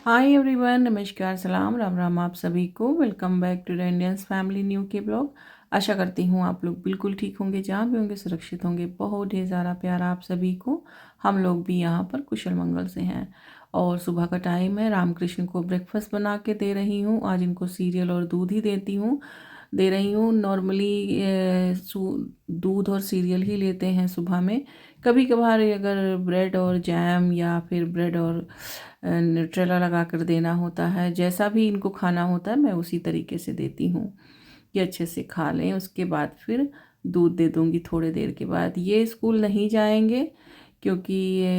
Hi everyone, नमस्कार, सलाम, राम राम आप सभी को। Welcome back to the Indians family new के ब्लॉग। आशा करती हूँ आप लोग बिल्कुल ठीक होंगे, जहाँ भी होंगे सुरक्षित होंगे। बहुत ढेर सारा प्यार आप सभी को। हम लोग भी यहाँ पर कुशल मंगल से हैं और सुबह का टाइम है। रामकृष्ण को ब्रेकफास्ट बना के दे रही हूँ। आज इनको सीरियल और दूध ही दे रही हूँ। नॉर्मली दूध और सीरियल ही लेते हैं सुबह में। कभी कभार अगर ब्रेड और जैम या फिर ब्रेड और न्यूट्रेला लगा कर देना होता है, जैसा भी इनको खाना होता है मैं उसी तरीके से देती हूँ कि अच्छे से खा लें। उसके बाद फिर दूध दे दूँगी थोड़ी देर के बाद। ये स्कूल नहीं जाएंगे क्योंकि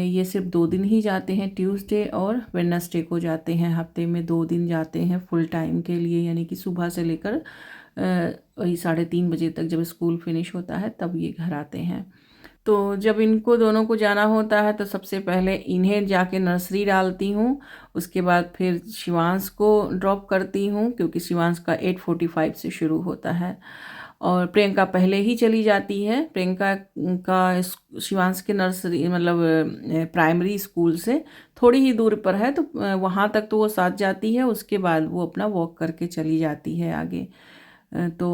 ये सिर्फ 2 दिन ही जाते हैं, ट्यूसडे और वेडनेसडे को जाते हैं। हफ्ते में 2 दिन जाते हैं फुल टाइम के लिए, यानी कि सुबह से लेकर वही 3:30 बजे तक जब स्कूल फिनिश होता है तब ये घर आते हैं। तो जब इनको दोनों को जाना होता है तो सबसे पहले इन्हें जाके नर्सरी डालती हूँ। उसके बाद फिर शिवांश को ड्रॉप करती हूँ क्योंकि शिवांश का 8:45 से शुरू होता है और प्रियंका पहले ही चली जाती है। प्रियंका का शिवांश के नर्सरी मतलब प्राइमरी स्कूल से थोड़ी ही दूर पर है, तो वहाँ तक तो वो साथ जाती है। उसके बाद वो अपना वॉक करके चली जाती है आगे। तो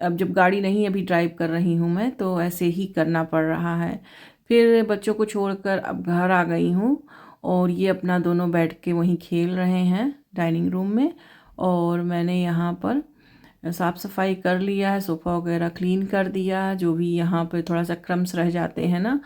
अब जब गाड़ी नहीं अभी ड्राइव कर रही हूँ मैं, तो ऐसे ही करना पड़ रहा है। फिर बच्चों को छोड़कर अब घर आ गई हूँ और ये अपना दोनों बैठ के वहीं खेल रहे हैं डाइनिंग रूम में। और मैंने यहाँ पर साफ़ सफाई कर लिया है, सोफ़ा वगैरह क्लीन कर दिया। जो भी यहाँ पे थोड़ा सा क्रम्स रह जाते हैं ना,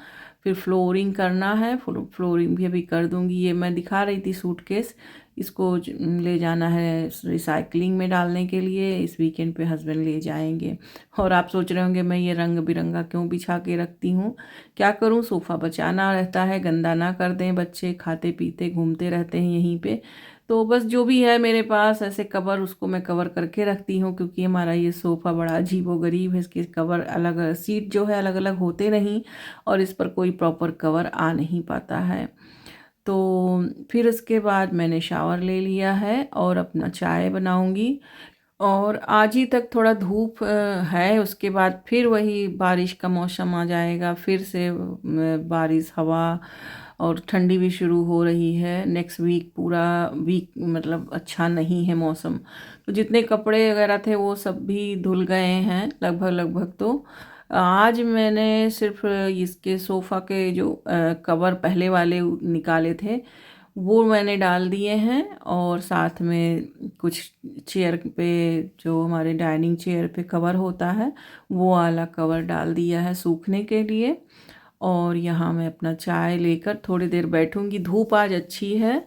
फिर फ्लोरिंग करना है। फ्लोरिंग भी अभी कर दूँगी। ये मैं दिखा रही थी सूटकेस, इसको ले जाना है रिसाइकलिंग में डालने के लिए। इस वीकेंड पे हस्बैंड ले जाएंगे। और आप सोच रहे होंगे मैं ये रंग बिरंगा क्यों बिछा के रखती हूँ। क्या करूँ, सोफ़ा बचाना रहता है, गंदा ना कर दें। बच्चे खाते पीते घूमते रहते हैं यहीं पे। तो बस जो भी है मेरे पास ऐसे कवर, उसको मैं कवर करके रखती हूँ क्योंकि हमारा ये सोफ़ा बड़ा अजीबोगरीब है। इसके कवर अलग, सीट जो है अलग अलग होते नहीं और इस पर कोई प्रॉपर कवर आ नहीं पाता है। तो फिर उसके बाद मैंने शावर ले लिया है और अपना चाय बनाऊंगी। और आज ही तक थोड़ा धूप है, उसके बाद फिर वही बारिश का मौसम आ जाएगा। फिर से बारिश, हवा और ठंडी भी शुरू हो रही है। नेक्स्ट वीक पूरा वीक मतलब अच्छा नहीं है मौसम। तो जितने कपड़े वगैरह थे वो सब भी धुल गए हैं लगभग लगभग। तो आज मैंने सिर्फ इसके सोफ़ा के जो कवर पहले वाले निकाले थे वो मैंने डाल दिए हैं और साथ में कुछ चेयर पे, जो हमारे डाइनिंग चेयर पे कवर होता है वो वाला कवर डाल दिया है सूखने के लिए। और यहाँ मैं अपना चाय लेकर थोड़ी देर बैठूंगी। धूप आज अच्छी है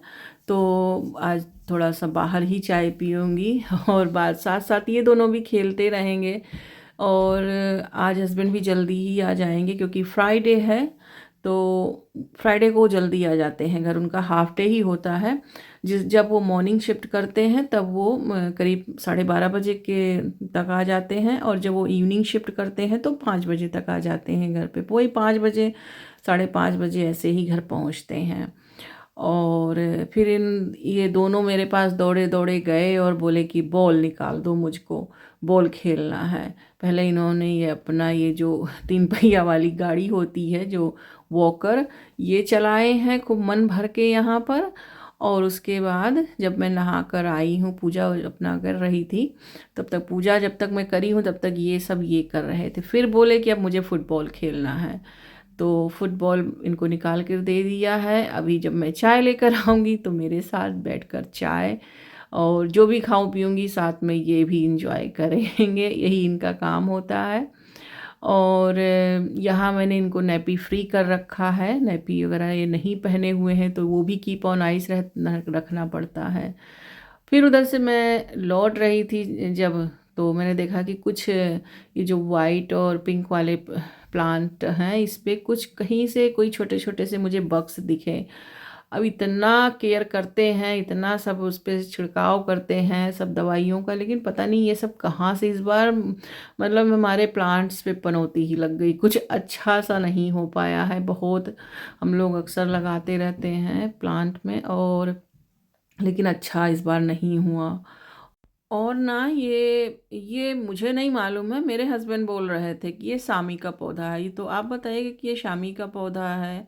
तो आज थोड़ा सा बाहर ही चाय पीऊँगी और बाद साथ साथ ये दोनों भी खेलते रहेंगे। और आज हस्बैंड भी जल्दी ही आ जाएंगे क्योंकि फ्राइडे है। तो फ्राइडे को जल्दी आ जाते हैं घर, उनका हाफ डे ही होता है। जब वो मॉर्निंग शिफ्ट करते हैं तब वो करीब 12:30 बजे के तक आ जाते हैं और जब वो इवनिंग शिफ्ट करते हैं तो 5 बजे तक आ जाते हैं घर पे। वही 5 बजे, 5:30 बजे ऐसे ही घर पहुंचते हैं। और फिर ये दोनों मेरे पास दौड़े दौड़े गए और बोले कि बॉल निकाल दो, मुझको बॉल खेलना है। पहले इन्होंने ये अपना ये जो 3 पहिया वाली गाड़ी होती है जो वॉकर, ये चलाए हैं खूब मन भर के यहाँ पर। और उसके बाद जब मैं नहा कर आई हूँ, पूजा अपना कर रही थी, तब तक पूजा जब तक मैं करी हूँ तब तक ये सब ये कर रहे थे। फिर बोले कि अब मुझे फुटबॉल खेलना है, तो फुटबॉल इनको निकाल कर दे दिया है। अभी जब मैं चाय लेकर आऊँगी तो मेरे साथ बैठकर चाय और जो भी खाऊं पीऊँगी साथ में ये भी इंजॉय करेंगे। यही इनका काम होता है। और यहाँ मैंने इनको नैपी फ्री कर रखा है। नैपी वगैरह ये नहीं पहने हुए हैं तो वो भी कीप ऑन आइस रखना पड़ता है। फिर उधर से मैं लौट रही थी जब, तो मैंने देखा कि कुछ ये जो वाइट और पिंक वाले प्लांट हैं इस पे कुछ कहीं से कोई छोटे छोटे से मुझे बग्स दिखे। अब इतना केयर करते हैं, इतना सब उस पर छिड़काव करते हैं सब दवाइयों का, लेकिन पता नहीं ये सब कहाँ से इस बार मतलब हमारे प्लांट्स पे पनौती ही लग गई। कुछ अच्छा सा नहीं हो पाया है। बहुत हम लोग अक्सर लगाते रहते हैं प्लांट में, और लेकिन अच्छा इस बार नहीं हुआ। और ना ये मुझे नहीं मालूम है, मेरे हस्बैंड बोल रहे थे कि ये शामी का पौधा है। ये तो आप बताइए कि ये शामी का पौधा है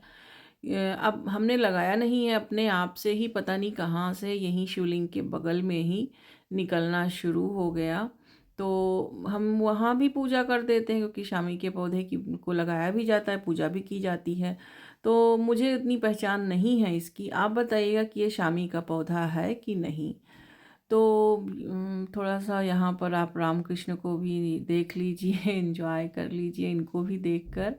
अब हमने लगाया नहीं है, अपने आप से ही पता नहीं कहाँ से यहीं शिवलिंग के बगल में ही निकलना शुरू हो गया। तो हम वहाँ भी पूजा कर देते हैं, क्योंकि शामी के पौधे की को लगाया भी जाता है, पूजा भी की जाती है। तो मुझे इतनी पहचान नहीं है इसकी। आप बताइएगा कि ये शामी का पौधा है कि नहीं। तो थोड़ा सा यहाँ पर आप राम कृष्ण को भी देख लीजिए, एंजॉय कर लीजिए इनको भी देखकर।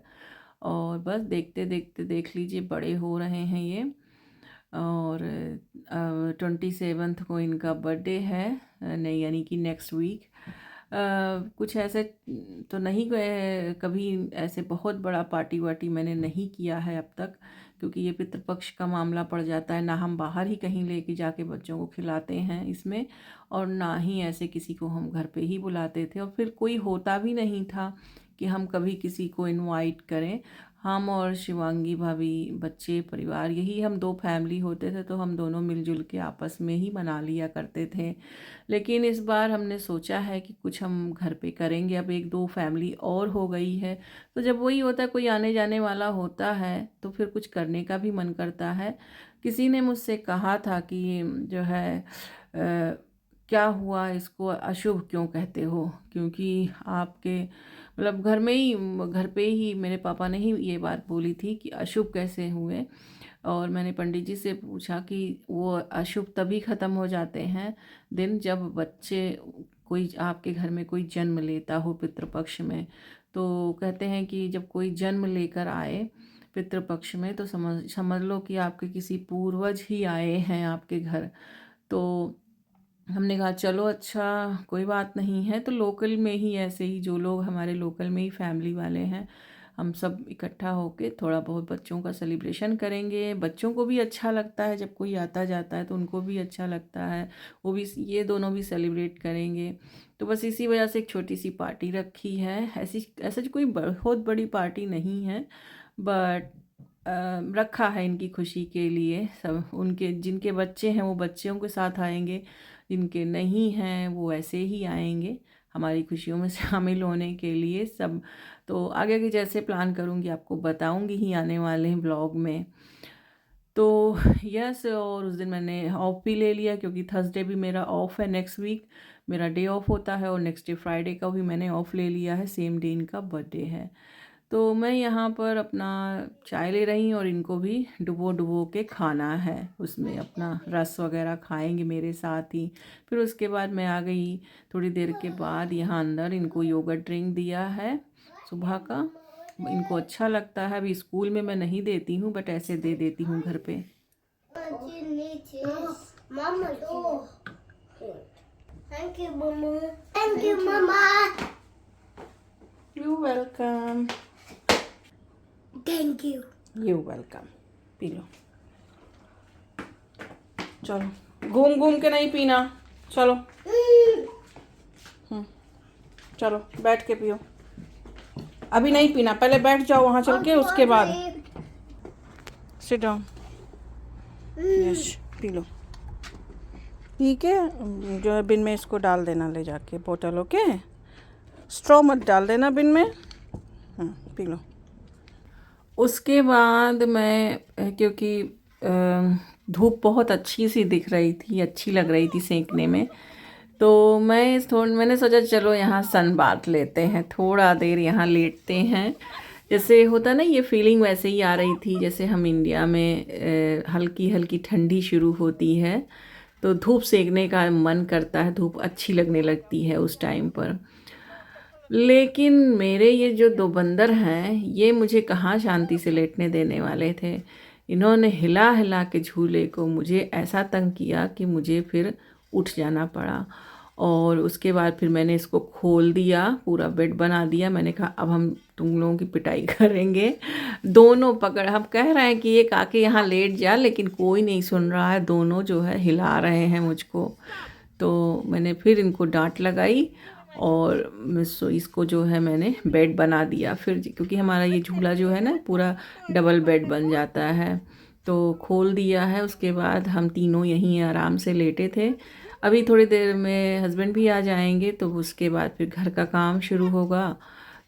और बस देखते देखते देख लीजिए बड़े हो रहे हैं ये। और 27 को इनका बर्थडे है, नहीं यानी कि नेक्स्ट वीक। कुछ ऐसे तो नहीं गए कभी, ऐसे बहुत बड़ा पार्टी वार्टी मैंने नहीं किया है अब तक, क्योंकि ये पितृपक्ष का मामला पड़ जाता है। ना हम बाहर ही कहीं लेके जाके बच्चों को खिलाते हैं इसमें, और ना ही ऐसे किसी को हम घर पे ही बुलाते थे, और फिर कोई होता भी नहीं था कि हम कभी किसी को इनवाइट करें। हम और शिवांगी भाभी, बच्चे, परिवार, यही हम दो फैमिली होते थे, तो हम दोनों मिलजुल के आपस में ही मना लिया करते थे। लेकिन इस बार हमने सोचा है कि कुछ हम घर पे करेंगे। अब एक दो फैमिली और हो गई है, तो जब वही होता है, कोई आने जाने वाला होता है, तो फिर कुछ करने का भी मन करता है। किसी ने मुझसे कहा था कि जो है क्या हुआ, इसको अशुभ क्यों कहते हो, क्योंकि आपके मतलब घर पे ही मेरे पापा ने ही ये बात बोली थी कि अशुभ कैसे हुए। और मैंने पंडित जी से पूछा कि वो अशुभ तभी ख़त्म हो जाते हैं दिन, जब बच्चे कोई आपके घर में कोई जन्म लेता हो पितृपक्ष में। तो कहते हैं कि जब कोई जन्म लेकर आए पितृपक्ष में, तो समझ समझ लो कि आपके किसी पूर्वज ही आए हैं आपके घर। तो हमने कहा चलो अच्छा, कोई बात नहीं है। तो लोकल में ही ऐसे ही जो लोग हमारे लोकल में ही फैमिली वाले हैं, हम सब इकट्ठा होके थोड़ा बहुत बच्चों का सेलिब्रेशन करेंगे। बच्चों को भी अच्छा लगता है, जब कोई आता जाता है तो उनको भी अच्छा लगता है, वो भी, ये दोनों भी सेलिब्रेट करेंगे। तो बस इसी वजह से एक छोटी सी पार्टी रखी है। ऐसा कोई बहुत बड़ी पार्टी नहीं है, बट रखा है इनकी खुशी के लिए। सब उनके जिनके बच्चे हैं वो बच्चों के साथ आएंगे, जिनके नहीं हैं वो ऐसे ही आएंगे हमारी खुशियों में शामिल होने के लिए सब। तो आगे के जैसे प्लान करूँगी आपको बताऊँगी ही आने वाले ब्लॉग में। तो यस, और उस दिन मैंने ऑफ भी ले लिया, क्योंकि थर्सडे भी मेरा ऑफ है, नेक्स्ट वीक मेरा डे ऑफ होता है, और नेक्स्ट डे फ्राइडे का भी मैंने ऑफ ले लिया है, सेम डे इनका बर्थडे है। तो मैं यहाँ पर अपना चाय ले रही हूँ, और इनको भी डुबो डुबो के खाना है, उसमें अपना रस वगैरह खाएंगे मेरे साथ ही। फिर उसके बाद मैं आ गई थोड़ी देर के बाद यहाँ अंदर, इनको योगर्ट ड्रिंक दिया है सुबह का। इनको अच्छा लगता है। अभी स्कूल में मैं नहीं देती हूँ, बट ऐसे दे देती हूँ घर पे। Thank you, Mama. Thank you, Mama. You welcome. Thank you. You welcome. पी लो, चलो घूम घूम के नहीं पीना, चलो। चलो बैठ के पियो, अभी नहीं पीना, पहले बैठ जाओ वहाँ चल के, उसके बाद sit down. Yes, P low. P के जो है बिन में इसको डाल देना ले जाके बोतल, ओके। स्ट्रॉ मत डाल देना बिन में। P low. उसके बाद मैं, क्योंकि धूप बहुत अच्छी सी दिख रही थी, अच्छी लग रही थी सेंकने में, तो मैंने सोचा चलो यहाँ सन बाथ लेते हैं, थोड़ा देर यहाँ लेटते हैं। जैसे होता ना, ये फीलिंग वैसे ही आ रही थी जैसे हम इंडिया में हल्की हल्की ठंडी शुरू होती है, तो धूप सेकने का मन करता है, धूप अच्छी लगने लगती है उस टाइम पर। लेकिन मेरे ये जो दो बंदर हैं, ये मुझे कहाँ शांति से लेटने देने वाले थे। इन्होंने हिला हिला के झूले को मुझे ऐसा तंग किया कि मुझे फिर उठ जाना पड़ा। और उसके बाद फिर मैंने इसको खोल दिया, पूरा बेड बना दिया। मैंने कहा अब हम तुम लोगों की पिटाई करेंगे। दोनों पकड़, हम कह रहे हैं कि एक आके यहाँ लेट जा, लेकिन कोई नहीं सुन रहा है, दोनों जो है हिला रहे हैं मुझको। तो मैंने फिर इनको डांट लगाई, और इसको जो है मैंने बेड बना दिया फिर, क्योंकि हमारा ये झूला जो है ना पूरा डबल बेड बन जाता है। तो खोल दिया है। उसके बाद हम तीनों यहीं आराम से लेटे थे। अभी थोड़ी देर में हस्बैंड भी आ जाएंगे, तो उसके बाद फिर घर का काम शुरू होगा।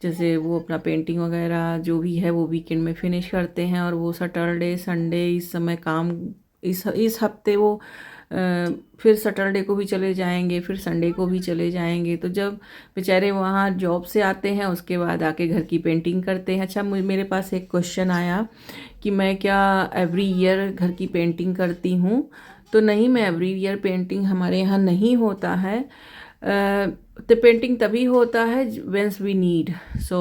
जैसे वो अपना पेंटिंग वगैरह जो भी है वो वीकेंड में फिनिश करते हैं, और वो सैटरडे संडे इस समय काम, इस हफ्ते वो फिर सैटरडे को भी चले जाएंगे, फिर संडे को भी चले जाएंगे। तो जब बेचारे वहाँ जॉब से आते हैं उसके बाद आके घर की पेंटिंग करते हैं। अच्छा, मेरे पास एक क्वेश्चन आया कि मैं क्या एवरी ईयर घर की पेंटिंग करती हूँ? तो नहीं, मैं एवरी ईयर पेंटिंग हमारे यहाँ नहीं होता है। तो पेंटिंग तभी होता है व्हेंस वी नीड। सो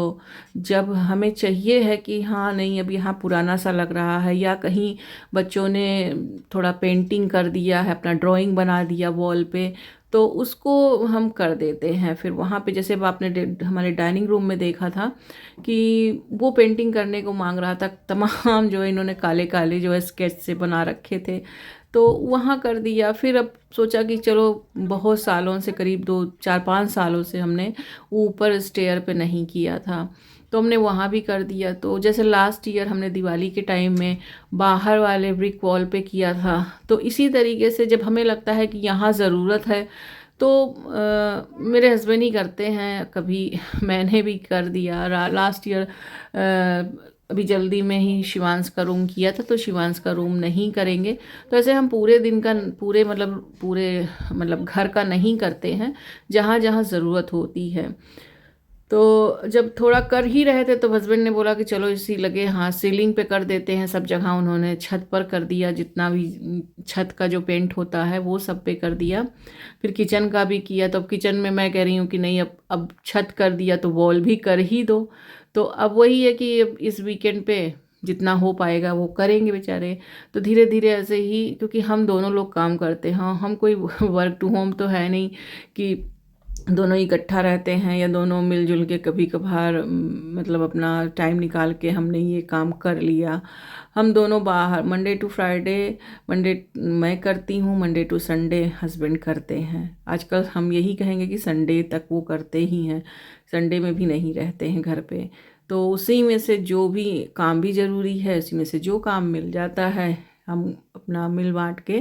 जब हमें चाहिए है कि हाँ नहीं, अब यहाँ पुराना सा लग रहा है, या कहीं बच्चों ने थोड़ा पेंटिंग कर दिया है, अपना ड्राइंग बना दिया वॉल पे, तो उसको हम कर देते हैं। फिर वहाँ पे जैसे अब आपने हमारे डाइनिंग रूम में देखा था कि वो पेंटिंग करने को मांग रहा था, तमाम जो है इन्होंने काले काले जो है स्केच से बना रखे थे, तो वहाँ कर दिया। फिर अब सोचा कि चलो, बहुत सालों से, करीब 2 4 5 सालों से हमने ऊपर स्टेयर पे नहीं किया था, तो हमने वहाँ भी कर दिया। तो जैसे लास्ट ईयर हमने दिवाली के टाइम में बाहर वाले ब्रिक वॉल पे किया था, तो इसी तरीके से जब हमें लगता है कि यहाँ ज़रूरत है तो मेरे हस्बैंड ही करते हैं, कभी मैंने भी कर दिया। लास्ट ईयर अभी जल्दी में ही शिवांश का रूम किया था, तो शिवांश का रूम नहीं करेंगे। तो ऐसे हम पूरे दिन का, पूरे घर का नहीं करते हैं, जहाँ जहाँ ज़रूरत होती है। तो जब थोड़ा कर ही रहे थे तो हस्बैंड ने बोला कि चलो इसी लगे, हाँ सीलिंग पे कर देते हैं। सब जगह उन्होंने छत पर कर दिया, जितना भी छत का जो पेंट होता है वो सब पे कर दिया। फिर किचन का भी किया, तो अब किचन में मैं कह रही हूँ कि नहीं, अब छत कर दिया तो वॉल भी कर ही दो। तो अब वही है कि अब इस वीकेंड पे जितना हो पाएगा वो करेंगे बेचारे। तो धीरे धीरे ऐसे ही, क्योंकि हम दोनों लोग काम करते हैं, हम कोई वर्क टू होम तो है नहीं कि दोनों इकट्ठा रहते हैं, या दोनों मिलजुल के कभी कभार मतलब अपना टाइम निकाल के हमने ये काम कर लिया। हम दोनों बाहर, मंडे टू फ्राइडे, मंडे मैं करती हूँ, मंडे टू संडे हस्बैंड करते हैं। आजकल हम यही कहेंगे कि संडे तक वो करते ही हैं, संडे में भी नहीं रहते हैं घर पे। तो उसी में से जो भी काम भी ज़रूरी है, उसी में से जो काम मिल जाता है हम अपना मिल बांट के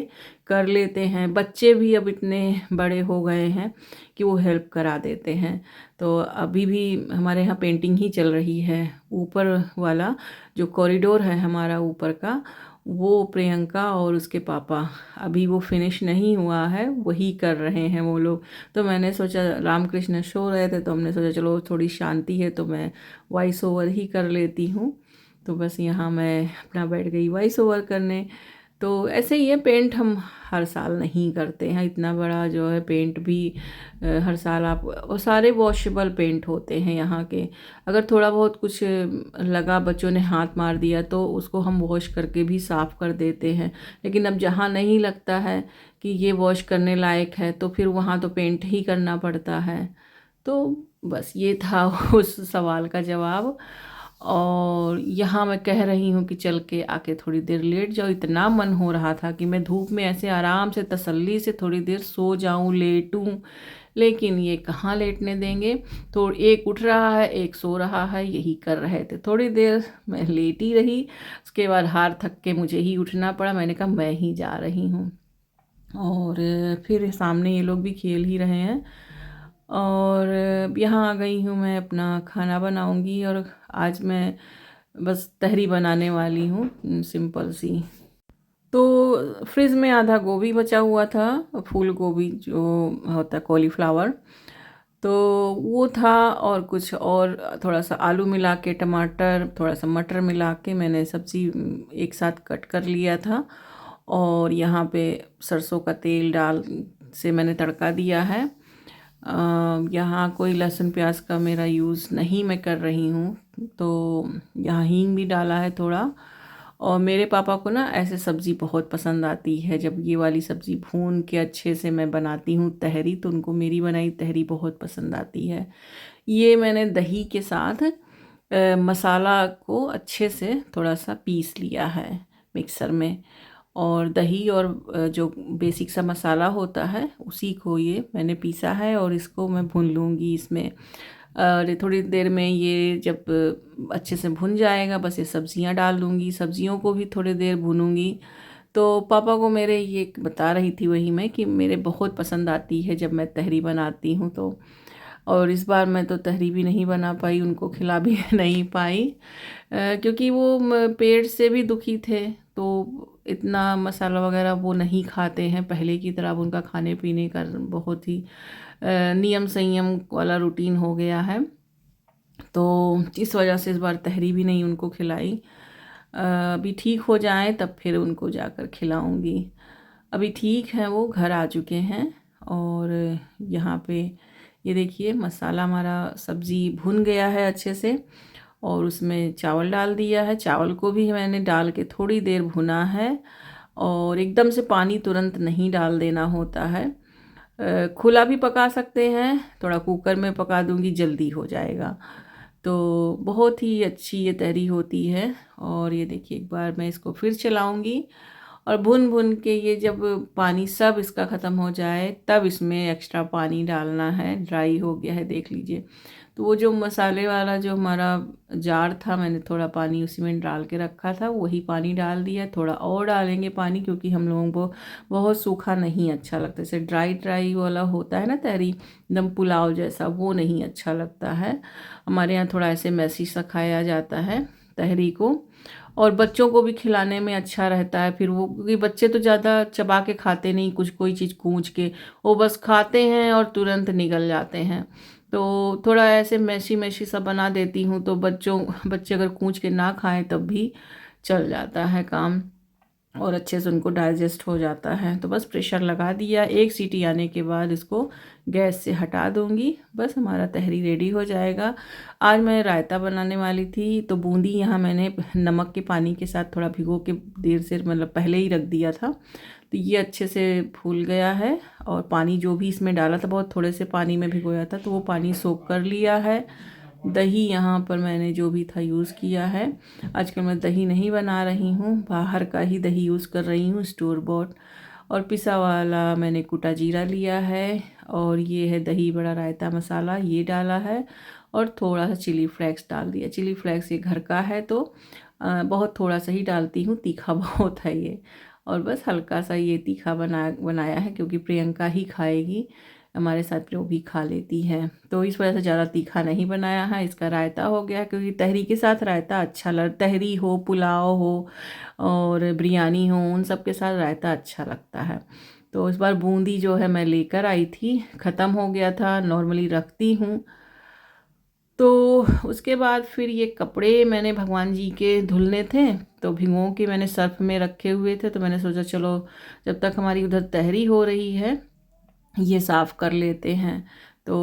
कर लेते हैं। बच्चे भी अब इतने बड़े हो गए हैं कि वो हेल्प करा देते हैं। तो अभी भी हमारे यहाँ पेंटिंग ही चल रही है। ऊपर वाला जो कॉरिडोर है हमारा ऊपर का, वो प्रियंका और उसके पापा, अभी वो फिनिश नहीं हुआ है, वही कर रहे हैं वो लोग। तो मैंने सोचा, रामकृष्ण सो रहे थे तो हमने सोचा चलो थोड़ी शांति है तो मैं वॉइस ओवर ही कर लेती हूँ। तो बस यहाँ मैं अपना बैठ गई वॉइस ओवर करने। तो ऐसे ही है, पेंट हम हर साल नहीं करते हैं, इतना बड़ा जो है पेंट भी हर साल आप, और सारे वॉशेबल पेंट होते हैं यहाँ के। अगर थोड़ा बहुत कुछ लगा, बच्चों ने हाथ मार दिया, तो उसको हम वॉश करके भी साफ़ कर देते हैं। लेकिन अब जहाँ नहीं लगता है कि ये वॉश करने लायक है, तो फिर वहाँ तो पेंट ही करना पड़ता है। तो बस ये था उस सवाल का जवाब। और यहाँ मैं कह रही हूँ कि चल के आके थोड़ी देर लेट जाओ। इतना मन हो रहा था कि मैं धूप में ऐसे आराम से तसल्ली से थोड़ी देर सो जाऊँ, लेटूँ, लेकिन ये कहाँ लेटने देंगे। तो एक उठ रहा है, एक सो रहा है, यही कर रहे थे। थोड़ी देर मैं लेटी रही, उसके बाद हार थक के मुझे ही उठना पड़ा। मैंने कहा मैं ही जा रही हूँ। और फिर सामने ये लोग भी खेल ही रहे हैं, और यहाँ आ गई हूँ। मैं अपना खाना बनाऊँगी, और आज मैं बस तहरी बनाने वाली हूँ, सिंपल सी। तो फ्रिज में आधा गोभी बचा हुआ था, फूल गोभी जो होता है, कॉलीफ्लावर, तो वो था। और कुछ और थोड़ा सा आलू मिला के, टमाटर, थोड़ा सा मटर मिला के मैंने सब्ज़ी एक साथ कट कर लिया था। और यहाँ पे सरसों का तेल डाल से मैंने तड़का दिया है। यहाँ कोई लहसुन प्याज का मेरा यूज़ नहीं मैं कर रही हूँ, तो यहाँ हींग भी डाला है थोड़ा। और मेरे पापा को ना ऐसे सब्ज़ी बहुत पसंद आती है, जब ये वाली सब्ज़ी भून के अच्छे से मैं बनाती हूँ तहरी, तो उनको मेरी बनाई तहरी बहुत पसंद आती है। ये मैंने दही के साथ मसाला को अच्छे से थोड़ा सा पीस लिया है मिक्सर में, और दही और जो बेसिक सा मसाला होता है उसी को ये मैंने पीसा है, और इसको मैं भून लूँगी इसमें। और थोड़ी देर में ये जब अच्छे से भुन जाएगा, बस ये सब्ज़ियाँ डाल दूँगी, सब्ज़ियों को भी थोड़ी देर भूनूँगी। तो पापा को मेरे ये बता रही थी वही मैं, कि मेरे बहुत पसंद आती है जब मैं तहरी बनाती हूँ। तो और इस बार मैं तो तहरी भी नहीं बना पाई, उनको खिला भी नहीं पाई, क्योंकि वो पेट से भी दुखी थे, तो इतना मसाला वगैरह वो नहीं खाते हैं पहले की तरह। अब उनका खाने पीने का बहुत ही नियम संयम वाला रूटीन हो गया है, तो इस वजह से इस बार तहरी भी नहीं उनको खिलाई। अभी ठीक हो जाए तब फिर उनको जाकर खिलाऊंगी। अभी ठीक है, वो घर आ चुके हैं। और यहाँ पे ये देखिए मसाला हमारा सब्ज़ी भुन गया है अच्छे से, और उसमें चावल डाल दिया है। चावल को भी मैंने डाल के थोड़ी देर भुना है, और एकदम से पानी तुरंत नहीं डाल देना होता है। खुला भी पका सकते हैं, थोड़ा कुकर में पका दूंगी जल्दी हो जाएगा। तो बहुत ही अच्छी ये तहरी होती है। और ये देखिए एक बार मैं इसको फिर चलाऊंगी, और भुन भुन के ये जब पानी सब इसका ख़त्म हो जाए तब इसमें एक्स्ट्रा पानी डालना है। ड्राई हो गया है देख लीजिए। तो वो जो मसाले वाला जो हमारा जार था, मैंने थोड़ा पानी उसी में डाल के रखा था, वही पानी डाल दिया। थोड़ा और डालेंगे पानी, क्योंकि हम लोगों को बहुत सूखा नहीं अच्छा लगता। जैसे ड्राई ड्राई वाला होता है ना तहरी, एकदम पुलाव जैसा, वो नहीं अच्छा लगता है। हमारे यहाँ थोड़ा ऐसे मैसी सा खाया जाता है तहरी को, और बच्चों को भी खिलाने में अच्छा रहता है। फिर वो, क्योंकि बच्चे तो ज़्यादा चबा के खाते नहीं, कुछ कोई चीज़ कूच के वो बस खाते हैं और तुरंत निगल जाते हैं। तो थोड़ा ऐसे मैशी मैशी सा बना देती हूँ, तो बच्चे अगर कूच के ना खाएं तब भी चल जाता है काम, और अच्छे से उनको डाइजेस्ट हो जाता है। तो बस प्रेशर लगा दिया, एक सीटी आने के बाद इसको गैस से हटा दूंगी, बस हमारा तहरी रेडी हो जाएगा। आज मैं रायता बनाने वाली थी, तो बूंदी यहाँ मैंने नमक के पानी के साथ थोड़ा भिगो के देर से, मतलब पहले ही रख दिया था, तो ये अच्छे से फूल गया है। और पानी जो भी इसमें डाला था, बहुत थोड़े से पानी में भिगोया था, तो वो पानी सोख कर लिया है। दही यहाँ पर मैंने जो भी था यूज़ किया है। आजकल मैं दही नहीं बना रही हूँ, बाहर का ही दही यूज़ कर रही हूँ, स्टोर बॉट। और पिसा वाला मैंने कुटा जीरा लिया है, और ये है दही बड़ा रायता मसाला, ये डाला है। और थोड़ा सा चिली फ्लेक्स डाल दिया। चिली फ्लेक्स ये घर का है, तो बहुत थोड़ा सा ही डालती हूँ, तीखा बहुत है ये। और बस हल्का सा ये तीखा बनाया है, क्योंकि प्रियंका ही खाएगी हमारे साथ, वो भी खा लेती है, तो इस वजह से ज़्यादा तीखा नहीं बनाया है। इसका रायता हो गया, क्योंकि तहरी के साथ रायता अच्छा तहरी हो, पुलाव हो और बिरयानी हो, उन सब के साथ रायता अच्छा लगता है। तो इस बार बूंदी जो है मैं लेकर आई थी, ख़त्म हो गया था, नॉर्मली रखती हूँ। तो उसके बाद फिर ये कपड़े मैंने भगवान जी के धुलने थे, तो भिगो के मैंने सर्फ में रखे हुए थे, तो मैंने सोचा चलो जब तक हमारी उधर तहरी हो रही है ये साफ़ कर लेते हैं। तो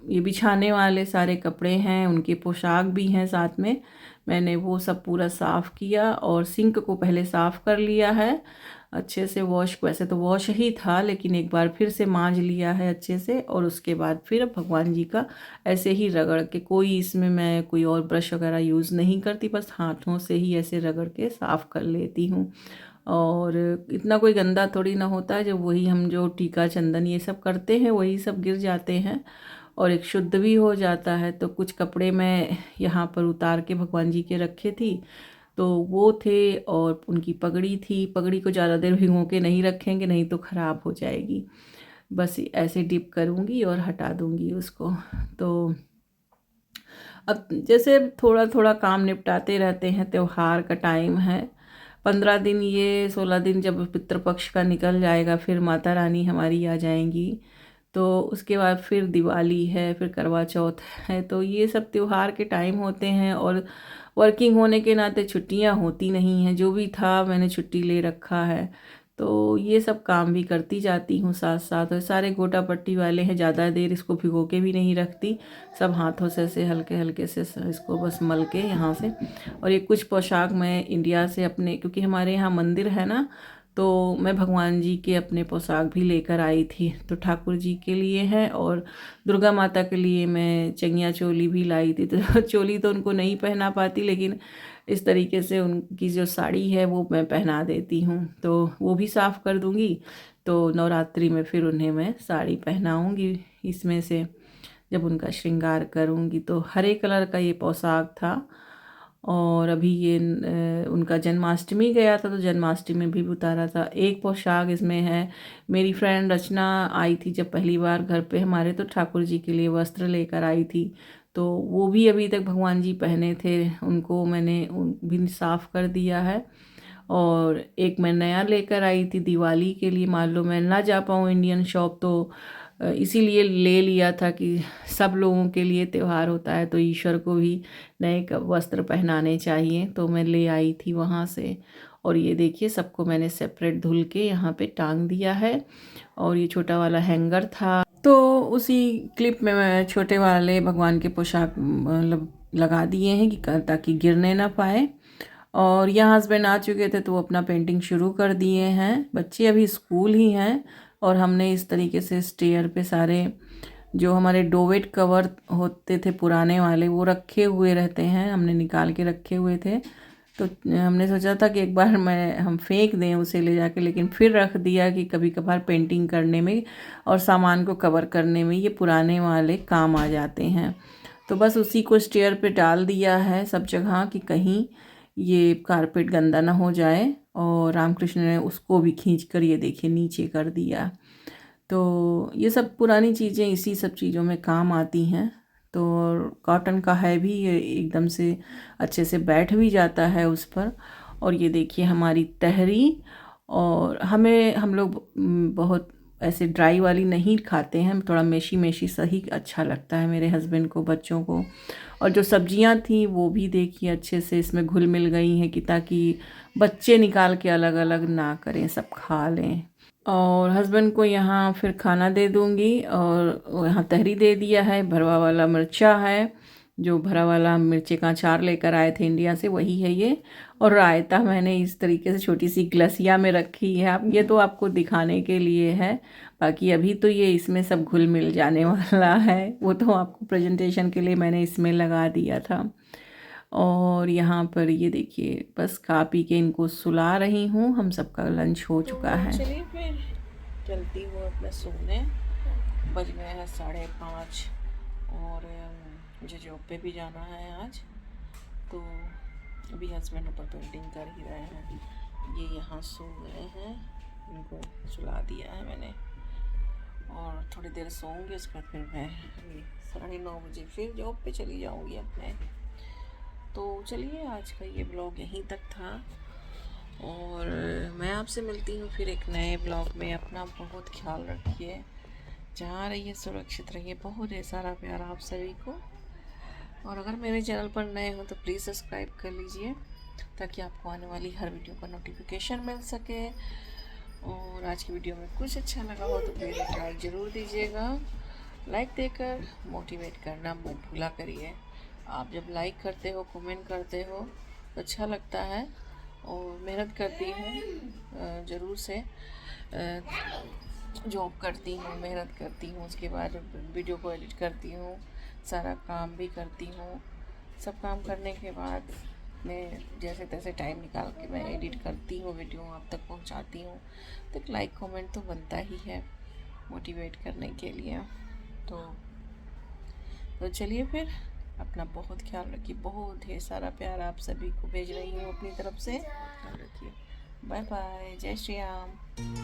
ये बिछाने वाले सारे कपड़े हैं, उनके पोशाक भी हैं साथ में, मैंने वो सब पूरा साफ़ किया। और सिंक को पहले साफ़ कर लिया है अच्छे से, वॉश, वैसे तो वॉश ही था, लेकिन एक बार फिर से मांज लिया है अच्छे से। और उसके बाद फिर भगवान जी का ऐसे ही रगड़ के, कोई इसमें मैं कोई और ब्रश वगैरह यूज़ नहीं करती, बस हाथों से ही ऐसे रगड़ के साफ़ कर लेती हूँ। और इतना कोई गंदा थोड़ी ना होता है, जब वही हम जो टीका चंदन ये सब करते हैं वही सब गिर जाते हैं, और एक शुद्ध भी हो जाता है। तो कुछ कपड़े मैं यहाँ पर उतार के भगवान जी के रखे थी, तो वो थे, और उनकी पगड़ी थी। पगड़ी को ज़्यादा देर भिगो के नहीं रखेंगे, नहीं तो ख़राब हो जाएगी। बस ऐसे डिप करूँगी और हटा दूँगी उसको। तो अब जैसे थोड़ा थोड़ा काम निपटाते रहते हैं, त्योहार का टाइम है, 15 दिन, ये 16 दिन जब पितृपक्ष का निकल जाएगा, फिर माता रानी हमारी आ जाएंगी। तो उसके बाद फिर दिवाली है, फिर करवा चौथ है, तो ये सब त्योहार के टाइम होते हैं। और वर्किंग होने के नाते छुट्टियां होती नहीं हैं, जो भी था मैंने छुट्टी ले रखा है, तो ये सब काम भी करती जाती हूँ साथ साथ। और सारे गोटा पट्टी वाले हैं, ज़्यादा देर इसको भिगो के भी नहीं रखती, सब हाथों से ऐसे हल्के हल्के से इसको बस मल के यहाँ से। और ये कुछ पोशाक मैं इंडिया से अपने, क्योंकि हमारे यहाँ मंदिर है ना, तो मैं भगवान जी के अपने पोशाक भी लेकर आई थी। तो ठाकुर जी के लिए है, और दुर्गा माता के लिए मैं चनिया चोली भी लाई थी। तो चोली तो उनको नहीं पहना पाती, लेकिन इस तरीके से उनकी जो साड़ी है वो मैं पहना देती हूँ, तो वो भी साफ़ कर दूँगी। तो नवरात्रि में फिर उन्हें मैं साड़ी पहनाऊँगी इसमें से, जब उनका श्रृंगार करूँगी। तो हरे कलर का ये पोशाक था, और अभी ये उनका जन्माष्टमी गया था तो जन्माष्टमी में भी उतारा था। एक पोशाक इसमें है, मेरी फ्रेंड रचना आई थी जब पहली बार घर पे हमारे, तो ठाकुर जी के लिए वस्त्र लेकर आई थी, तो वो भी अभी तक भगवान जी पहने थे, उनको मैंने भी साफ़ कर दिया है। और एक मैं नया लेकर आई थी दिवाली के लिए, मान लो मैं ना जा पाऊँ इंडियन शॉप, तो इसीलिए ले लिया था कि सब लोगों के लिए त्यौहार होता है तो ईश्वर को भी नए वस्त्र पहनाने चाहिए, तो मैं ले आई थी वहाँ से। और ये देखिए सबको मैंने सेपरेट धुल के यहाँ पे टांग दिया है। और ये छोटा वाला हैंगर था, तो उसी क्लिप में मैं छोटे वाले भगवान के पोशाक मतलब लगा दिए हैं कि ताकि गिरने ना पाए। और यहाँ हस्बैंड आ चुके थे तो वो अपना पेंटिंग शुरू कर दिए हैं। बच्चे अभी स्कूल ही हैं और हमने इस तरीके से स्टेयर पे सारे जो हमारे डोवेट कवर होते थे पुराने वाले वो रखे हुए रहते हैं, हमने निकाल के रखे हुए थे, तो हमने सोचा था कि एक बार हम फेंक दें उसे ले जाके, लेकिन फिर रख दिया कि कभी कभार पेंटिंग करने में और सामान को कवर करने में ये पुराने वाले काम आ जाते हैं। तो बस उसी को स्टेयर पे डाल दिया है सब जगह कि कहीं ये कारपेट गंदा ना हो जाए। और रामकृष्ण ने उसको भी खींच कर ये देखिए नीचे कर दिया। तो ये सब पुरानी चीज़ें इसी सब चीज़ों में काम आती हैं। तो कॉटन का है भी, ये एकदम से अच्छे से बैठ भी जाता है उस पर। और ये देखिए हमारी तहरी, और हम लोग बहुत ऐसे ड्राई वाली नहीं खाते हैं, थोड़ा मेशी मेशी सही अच्छा लगता है मेरे हस्बैंड को, बच्चों को। और जो सब्जियां थी वो भी देखिए अच्छे से इसमें घुल मिल गई हैं कि ताकि बच्चे निकाल के अलग अलग ना करें, सब खा लें। और हस्बैंड को यहाँ फिर खाना दे दूँगी। और यहाँ तहरी दे दिया है, भरवा वाला मिर्चा है, जो भरा वाला मिर्चे का अचार लेकर आए थे इंडिया से, वही है ये। और रायता मैंने इस तरीके से छोटी सी ग्लसिया में रखी है, आप ये तो आपको दिखाने के लिए है, बाकी अभी तो ये इसमें सब घुल मिल जाने वाला है, वो तो आपको प्रेजेंटेशन के लिए मैंने इसमें लगा दिया था। और यहाँ पर ये देखिए बस खा पी के इनको सुला रही हूँ, हम सबका लंच हो चुका है। चलिए फिर चलती हूँ अपने सोने, बज गए हैं 5:30 और मुझे जॉब पे भी जाना है आज। तो अभी हस्बैंड ऊपर पेंटिंग कर ही रहे हैं, ये यहाँ सो गए हैं, इनको सुला दिया है मैंने। और थोड़ी देर सोऊंगी, उसके बाद फिर मैं 9:30 बजे फिर जॉब पे चली जाऊंगी अपने। तो चलिए आज का ये ब्लॉग यहीं तक था और मैं आपसे मिलती हूँ फिर एक नए ब्लॉग में। अपना बहुत ख्याल रखिए, जहाँ रहिए सुरक्षित रहिए। बहुत ढेर सारा प्यार आप सभी को। और अगर मेरे चैनल पर नए हो तो प्लीज़ सब्सक्राइब कर लीजिए ताकि आपको आने वाली हर वीडियो का नोटिफिकेशन मिल सके। और आज की वीडियो में कुछ अच्छा लगा हो तो प्लीज़ एक लाइक ज़रूर दीजिएगा। लाइक देकर मोटिवेट करना मत भूला करिए। आप जब लाइक करते हो, कमेंट करते हो तो अच्छा लगता है। और मेहनत करती हूँ ज़रूर से, जॉब करती हूँ, मेहनत करती हूँ, उसके बाद वीडियो को एडिट करती हूँ, सारा काम भी करती हूँ। सब काम करने के बाद मैं जैसे तैसे टाइम निकाल के मैं एडिट करती हूँ, वीडियो आप तक पहुँचाती हूँ। तो लाइक कमेंट तो बनता ही है मोटिवेट करने के लिए। तो चलिए फिर अपना बहुत ख्याल रखिए। बहुत ढेर सारा प्यार आप सभी को भेज रही हूँ अपनी तरफ से। ख्याल रखिए। Bye bye. जय श्री राम।